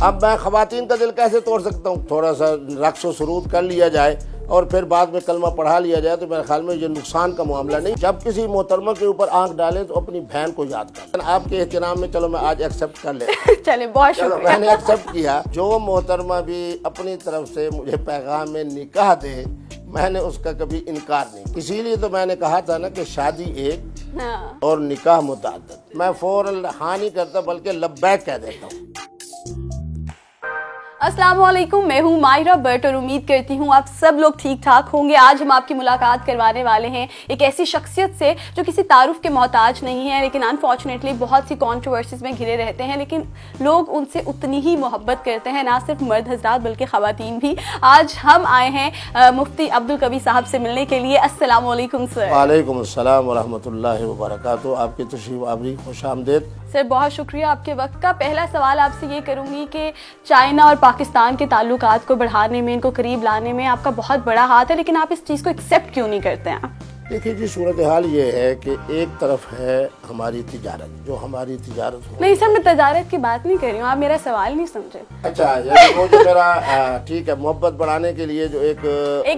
اب میں خواتین کا دل کیسے توڑ سکتا ہوں؟ تھوڑا سا رقص و سرود کر لیا جائے اور پھر بعد میں کلمہ پڑھا لیا جائے تو میرے خیال میں یہ نقصان کا معاملہ نہیں. جب کسی محترمہ کے اوپر آنکھ ڈالیں تو اپنی بہن کو یاد کریں. آپ کے احترام میں چلو میں آج ایکسیپٹ کر لیتا. چلے بہت شکریہ. میں نے ایکسیپٹ کیا. جو محترمہ بھی اپنی طرف سے مجھے پیغام میں نکاح دے میں نے اس کا کبھی انکار نہیں. اسی لیے تو میں نے کہا تھا نا کہ شادی ایک اور نکاح متعدد. میں فوراً ہاں نہیں کرتا بلکہ لبیک کہہ دیتا ہوں. السلام علیکم، میں ہوں ماہرہ بٹ اور امید کرتی ہوں آپ سب لوگ ٹھیک ٹھاک ہوں گے. آج ہم آپ کی ملاقات کروانے والے ہیں ایک ایسی شخصیت سے جو کسی تعارف کے محتاج نہیں ہے، لیکن انفارچونیٹلی بہت سی کانٹروورسیز میں گھرے رہتے ہیں، لیکن لوگ ان سے اتنی ہی محبت کرتے ہیں، نہ صرف مرد حضرات بلکہ خواتین بھی. آج ہم آئے ہیں مفتی عبدالقوی صاحب سے ملنے کے لیے. السلام علیکم سر. وعلیکم السلام ورحمۃ اللہ وبرکاتہ. آپ کی تشریف آوری، خوش آمدید. سر بہت شکریہ آپ کے وقت کا. پہلا سوال آپ سے یہ کروں گی کہ چائنا اور پاکستان کے تعلقات کو بڑھانے میں، ان کو قریب لانے میں آپ کا بہت بڑا ہاتھ ہے، لیکن آپ اس چیز کو ایکسیپٹ کیوں نہیں کرتے ہیں؟ دیکھیے جی، صورتحال یہ ہے کہ ایک طرف ہے ہماری تجارت، جو ہماری تجارت ہو. نہیں سر، میں تجارت کی بات نہیں کر رہی ہوں، آپ میرا سوال نہیں سمجھے. اچھا، یعنی وہ جو میرا ٹھیک ہے محبت بڑھانے کے لیے جو ایک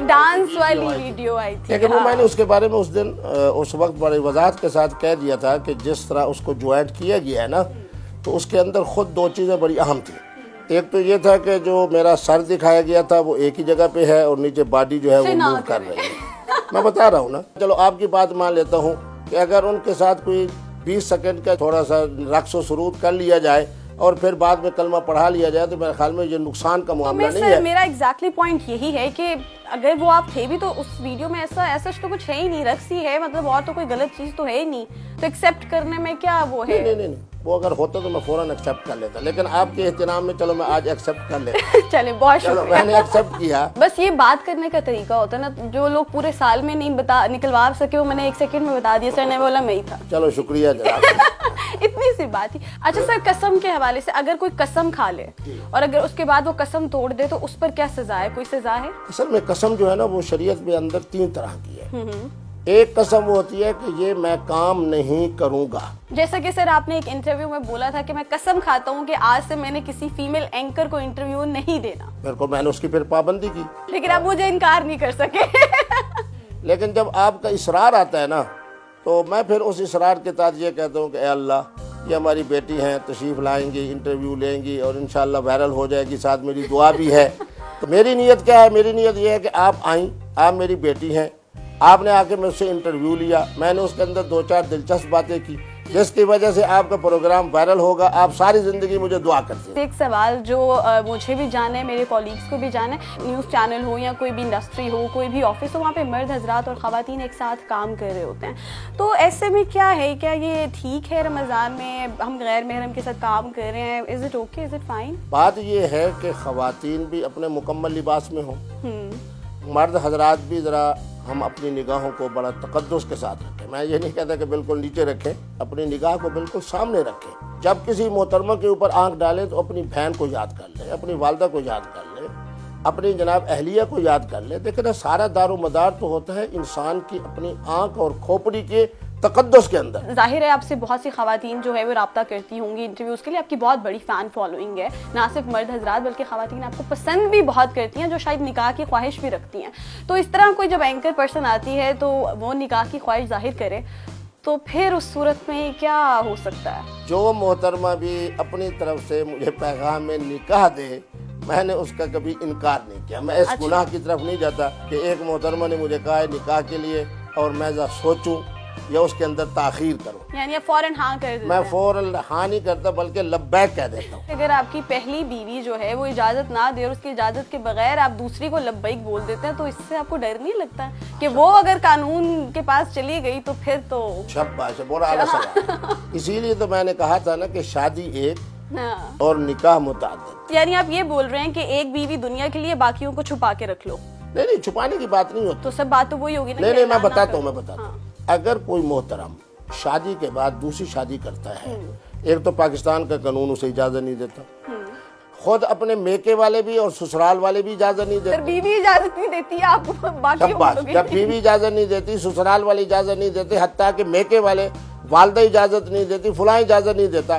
ڈانس والی ویڈیو آئی تھی، لیکن وہ میں نے اس کے بارے میں اس دن اس وقت بڑی وضاحت کے ساتھ کہہ دیا تھا کہ جس طرح اس کو جوائنٹ کیا گیا ہے نا، تو اس کے اندر خود دو چیزیں بڑی اہم تھیں. ایک تو یہ تھا کہ جو میرا سر دکھایا گیا تھا وہ ایک ہی جگہ پہ ہے اور نیچے باڈی جو ہے وہ موو کر رہی ہے. میں بتا رہا ہوں نا. چلو آپ کی بات مان لیتا ہوں کہ اگر ان کے ساتھ کوئی 20 سیکنڈ کا تھوڑا سا رقص و سرود کر لیا جائے اور پھر بعد میں کلمہ پڑھا لیا جائے تو میرے خیال میں یہ نقصان کا معاملہ نہیں ہے. میرا ایگزیکٹلی پوائنٹ یہی ہے کہ اگر وہ آپ تھے بھی تو اس ویڈیو میں ایسا تو کچھ ہے ہی نہیں، رقص ہی ہے، مطلب اور تو کوئی غلط چیز تو ہے ہی نہیں، تو ایکسیپٹ کرنے میں کیا وہ ہے؟ نہیں، وہ اگر ہوتا تو میں فوراً ایکسیپٹ کر لیتا، لیکن آپ کے احترام میں چلو میں آج ایکسیپٹ کر لیتا. چلے بہت چلو شکریہ. میں نے ایکسیپٹ کیا. بس یہ بات کرنے کا طریقہ ہوتا ہے نا، جو لوگ پورے سال میں نہیں نکلوا سکے وہ میں نے 1 سیکنڈ میں بتا دیا. سر نے بولا میں ہی تھا. چلو شکریہ جناب. اتنی سی بات تھی. اچھا سر، قسم کے حوالے سے اگر کوئی قسم کھا لے اور اگر اس کے بعد وہ قسم توڑ دے تو اس پر کیا سزا ہے؟ کوئی سزا ہے؟ اصل میں قسم جو ہے نا وہ شریعت میں اندر 3 طرح کی ہے. ایک قسم وہ ہوتی ہے کہ یہ میں کام نہیں کروں گا. جیسا کہ سر آپ نے ایک انٹرویو میں بولا تھا کہ میں قسم کھاتا ہوں کہ آج سے میں نے کسی فیمیل اینکر کو انٹرویو نہیں دینا. میں نے اس کی پھر پابندی کی، لیکن آپ مجھے انکار نہیں کر سکے. لیکن جب آپ کا اصرار آتا ہے نا تو میں پھر اس اصرار کے تحت یہ کہتا ہوں کہ اے اللہ، یہ ہماری بیٹی ہیں، تشریف لائیں گی، انٹرویو لیں گی اور انشاءاللہ وائرل ہو جائے گی، ساتھ میری دعا بھی ہے. تو میری نیت کیا ہے؟ میری نیت یہ ہے کہ آپ آئیں، آپ میری بیٹی ہیں، آپ نے آ کے مجھ سے انٹرویو لیا، میں نے اس کے اندر 2-4 دلچسپ باتیں کی جس کی وجہ سے آپ کا پروگرام وائرل ہوگا. آپ ساری زندگی مجھے دعا کرتے ہیں. ایک سوال جو مجھے بھی جانا ہے، میرے کولیگز کو بھی جانا ہے، نیوز چینل ہو یا کوئی بھی انڈسٹری ہو، کوئی بھی آفس ہو، وہاں پہ مرد حضرات اور خواتین ایک ساتھ کام کر رہے ہوتے ہیں، تو ایسے میں کیا ہے؟ کیا یہ ٹھیک ہے رمضان میں ہم غیر محرم کے ساتھ کام کر رہے ہیں؟ Is it okay? Is it fine? بات یہ ہے کہ خواتین بھی اپنے مکمل لباس میں ہوں، مرد حضرات بھی ذرا ہم اپنی نگاہوں کو بڑا تقدس کے ساتھ رکھیں. میں یہ نہیں کہتا کہ بالکل نیچے رکھیں، اپنی نگاہ کو بالکل سامنے رکھیں. جب کسی محترمہ کے اوپر آنکھ ڈالیں تو اپنی بہن کو یاد کر لیں، اپنی والدہ کو یاد کر لیں، اپنی جناب اہلیہ کو یاد کر لیں. دیکھیں نا، سارا دار و مدار تو ہوتا ہے انسان کی اپنی آنکھ اور کھوپڑی کے تقدس کے اندر. ظاہر ہے آپ سے بہت سی خواتین جو ہے وہ رابطہ کرتی ہوں گی انٹرویوز کے لیے، آپ کی بہت بڑی فین فالوئنگ ہے، نہ صرف مرد حضرات بلکہ خواتین آپ کو پسند بھی بہت کرتی ہیں جو شاید نکاح کی خواہش بھی رکھتی ہیں. تو اس طرح کوئی جب اینکر پرسن آتی ہے تو وہ نکاح کی خواہش ظاہر کرے تو پھر اس صورت میں کیا ہو سکتا ہے؟ جو محترمہ بھی اپنی طرف سے مجھے پیغام میں نکاح دے میں نے اس کا کبھی انکار نہیں کیا. میں اس گناہ کی طرف نہیں جاتا کہ ایک محترمہ نے مجھے کہا ہے نکاح کے لیے اور میں ذرا سوچوں یا اس کے اندر تاخیر کروں. یعنی آپ فوراً ہاں کر دیتے؟ میں فوراً ہاں نہیں کرتا بلکہ لبیک کہہ دیتا ہوں. اگر آپ کی پہلی بیوی جو ہے وہ اجازت نہ دے اور اس کی اجازت کے بغیر آپ دوسری کو لبیک بول دیتے ہیں تو اس سے آپ کو ڈر نہیں لگتا کہ وہ اگر قانون کے پاس چلی گئی تو پھر تو شاباش، بڑا اعلیٰ سوال. اسی لیے تو میں نے کہا تھا نا کہ شادی ایک اور نکاح متعدد. یعنی آپ یہ بول رہے ہیں کہ ایک بیوی دنیا کے لیے باقیوں کو چھپا کے رکھ لو؟ نہیں، چھپانے کی بات نہیں ہوتی. تو سب بات تو وہی ہوگی نا. نہیں، میں بتاتا ہوں. اگر کوئی محترم شادی کے بعد دوسری شادی کرتا ہے، ایک تو پاکستان کا قانون اسے اجازت نہیں دیتا، خود اپنے میکے والے بھی اور سسرال والے بھی اجازت نہیں دیتے. بیوی اجازت نہیں دیتی ہے آپ کو؟ جب بیوی اجازت نہیں دیتی، سسرال والے اجازت نہیں دیتے، حتیٰ کہ میکے والے والدہ اجازت نہیں دیتی، فلاں اجازت نہیں دیتا،